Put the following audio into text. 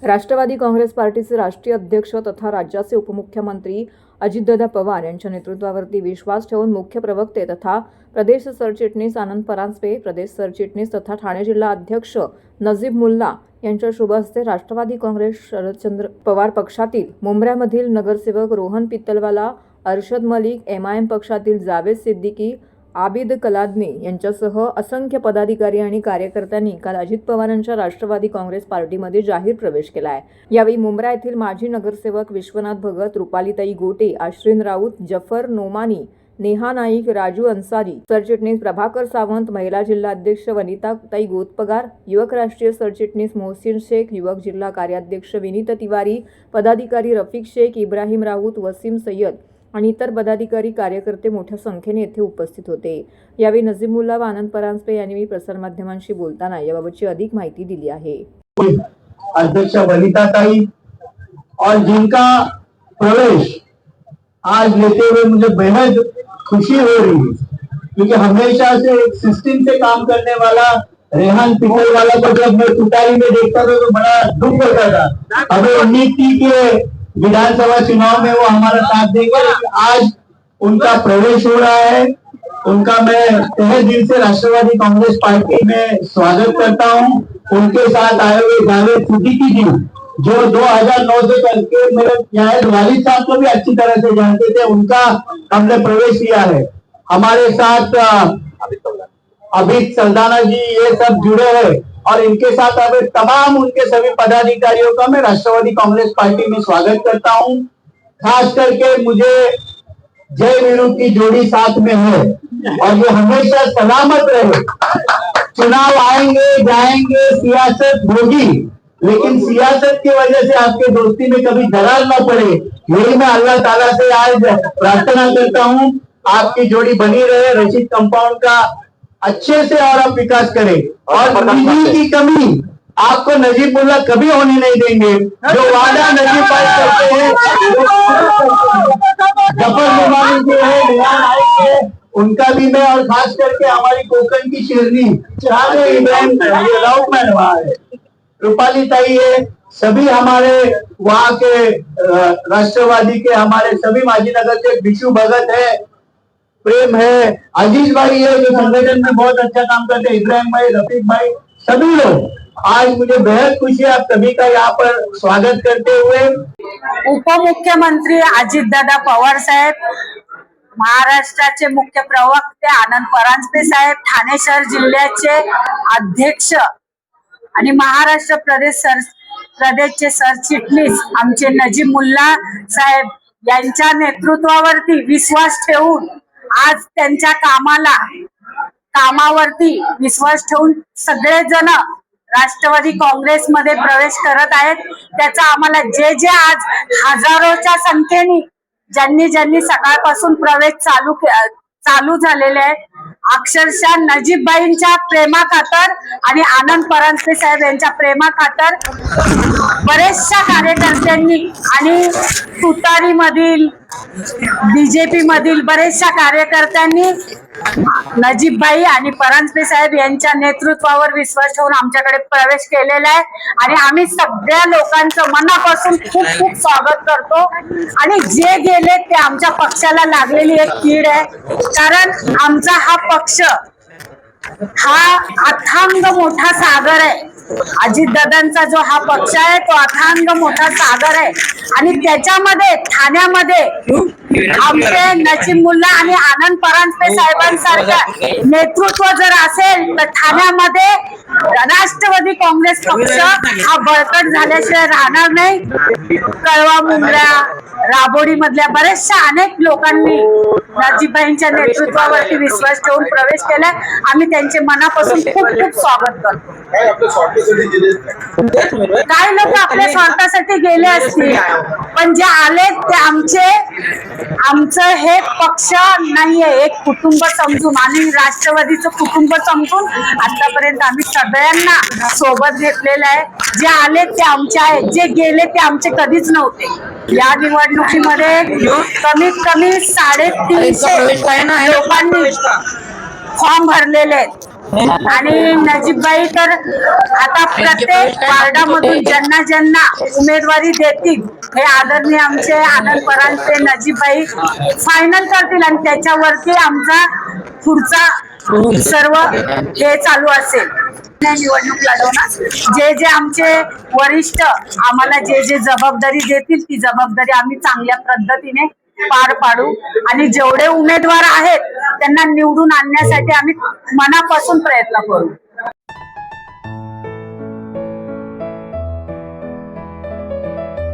राष्ट्रवादी काँग्रेस पार्टीचे राष्ट्रीय अध्यक्ष तथा राज्याचे उपमुख्यमंत्री अजितदादा पवार यांच्या नेतृत्वावरती विश्वास ठेवून मुख्य प्रवक्ते तथा प्रदेश सरचिटणीस आनंद परांजपे, प्रदेश सरचिटणीस तथा ठाणे जिल्हा अध्यक्ष नजीब मुल्ला यांच्या शुभ हस्ते राष्ट्रवादी काँग्रेस शरदचंद्र पवार पक्षातील मुंब्र्यामधील नगरसेवक रोहन पित्तलवाला, अरशद मलिक, MIM पक्षातील जावेद सिद्दीकी, आबिद कलादनी यांच्यासह असंख्य पदाधिकारी आणि कार्यकर्त्यांनी काल अजित पवारांच्या राष्ट्रवादी काँग्रेस पार्टीमध्ये जाहीर प्रवेश केला आहे। यावेळी मुंब्रा येथील माजी नगरसेवक विश्वनाथ भगत, रुपालीताई गोटे, आश्रिन राऊत, जफर नोमानी, नेहा नाईक, राजू अन्सारी, सरचिटणीस प्रभाकर सावंत, महिला जिल्हा अध्यक्ष वनिताताई गोतपगार, युवक राष्ट्रीय सरचिटणीस मोहसिन शेख, युवक जिल्हा कार्याध्यक्ष विनीत तिवारी, पदाधिकारी रफिक शेख, इब्राहिम राऊत, वसीम सय्यद आणि इतर पदाधिकारी कार्यकर्ते मोठ्या संख्येने येथे उपस्थित होते। यावेळी नजीब मुल्ला व आनंद परांजपे यांनी प्रसारमाध्यमांशी बोलताना याबाबतची अधिक माहिती दिली आहे। अध्यक्ष वनिताताई और जिनका प्रवेश आज लेते हुए मुझे बेहद खुशी हो रही है, क्योंकि हमेशा से एक सिस्टम से काम करने वाला रेहान पित्तलवाला को जब मैं तुतारी में देखता था तो बड़ा दुख होता था। हमें उम्मीद थी कि विधानसभा चुनाव में वो हमारा साथ देंगे, आज उनका प्रवेश हो रहा है। उनका मैं तहे दिल से राष्ट्रवादी कांग्रेस पार्टी में स्वागत करता हूं। उनके साथ आए हुए जावेद सिद्दीकी जी, जो 2009 से करके मेरे न्याय वालिद साहब को भी अच्छी तरह से जानते थे, उनका हमने प्रवेश किया है। हमारे साथ अभित सल्दाना जी ये सब जुड़े हैं और इनके साथ अब तमाम उनके सभी पदाधिकारियों का मैं राष्ट्रवादी कांग्रेस पार्टी में स्वागत करता हूं। खास करके मुझे जय वीरू की जोड़ी साथ में है और ये हमेशा सलामत रहे। चुनाव आएंगे जाएंगे, सियासत होगी, लेकिन सियासत की वजह से आपके दोस्ती में कभी दरार ना पड़े, यही मैं अल्लाह ताला से आज प्रार्थना करता हूं। आपकी जोड़ी बनी रहे, रशीद कंपाउंड का अच्छे से और आप विकास करें और निधि की कमी आपको नजीब मुल्ला कभी होने नहीं देंगे। जो वादा नजीब भाई करते हैं, जफर नोमानी जो है, नेहा नाइक है, उनका भी मैं, और खास करके हमारी कोकण की शेरनी इब्राहिम राउत में रहा है, रूपालीताई है, सभी हमारे वहाँ के राष्ट्रवादी के हमारे सभी माजी नगर से बिशु भगत है, प्रेम है, अजीज भाई है जो संगठन में बहुत अच्छा काम करते हैं, इब्राहिम भाई, रफीक भाई, सभी लोग। आज मुझे बेहद खुशी है आप सभी का यहाँ पर स्वागत करते हुए। उपमुख्यमंत्री अजितदादा पवार साहेब, महाराष्ट्राचे मुख्य प्रवक्ते आनंद परांजपे साहेब, ठाणे शहर जिल्ह्याचे अध्यक्ष आणि महाराष्ट्र प्रदेशचे सरचिटणीस आमचे नजीब मुल्ला साहेब यांच्या नेतृत्वावरती विश्वास ठेवून आज त्यांच्या कामावरती विश्वास ठेवून सगळेजण राष्ट्रवादी काँग्रेसमध्ये प्रवेश करत आहेत। त्याचा आम्हाला जे आज हजारोच्या संख्येने ज्यांनी सकाळपासून प्रवेश चालू झालेले आहेत, अक्षरशः नजीबबाईंच्या प्रेमाखातर आणि आनंद परांजपे साहेब यांच्या प्रेमाखातर बरेचशा कार्यकर्त्यांनी आणि तुतारी मधील BJP मधील बरेचशा कार्यकर्त्यांनी नजीबबाई आणि परांजपे साहेब यांच्या नेतृत्वावर विश्वास ठेवून आमच्याकडे प्रवेश केलेला आहे आणि आम्ही सगळ्या लोकांचं मनापासून खूप स्वागत करतो। आणि जे गेले ते आमच्या पक्षाला लागलेली एक कीड आहे, कारण आमचा हा पक्ष हा अथांग मोठा सागर आहे। अजितदादांचा जो हा पक्ष आहे तो अथांग मोठा सागर आहे आणि त्याच्यामध्ये ठाण्यामध्ये आमचे नजीब मुल्ला आणि आनंद परांजपे साहेबांसारखं नेतृत्व जर असेल तर ठाण्यामध्ये राष्ट्रवादी काँग्रेस पक्ष हा बळकट झाल्याशिवाय राहणार नाही। कळवा, मुंब्रा, राबोडी मधल्या बरेचशा अनेक लोकांनी नजीबबाईंच्या नेतृत्वावरती विश्वास ठेवून प्रवेश केलाय। आम्ही त्यांचे मनापासून खूप स्वागत करतो। काही लोक आपल्या स्वार्थासाठी गेले असतील, पण जे आले ते आमचं हे पक्ष नाहीये, एक कुटुंब समजून आणि राष्ट्रवादीचं कुटुंब समजून आतापर्यंत आम्ही सगळ्यांना सोबत घेतलेलं आहे। जे आले ते आमचे आहेत, जे गेले ते आमचे कधीच नव्हते। या निवडणुकीमध्ये कमीत कमी 350 लोकांनी फॉर्म भरलेले आहेत आणि नजीबबाई तर आता प्रत्येक वार्डामधून ज्यांना ज्यांना उमेदवारी देतील हे आदरणीय आमचे आनंद परांजपे नजीबबाई फायनल करतील आणि त्याच्यावरती आमचा पुढचा सर्व हे चालू असेल. निवडणूक लढवणार जे जे आमचे वरिष्ठ आम्हाला जे जे जबाबदारी देतील ती जबाबदारी आम्ही चांगल्या पद्धतीने पार पाडू आणि जेवढे उमेदवार आहेत त्यांना निवडून आणण्यासाठी आम्ही मनापासून प्रयत्न करू.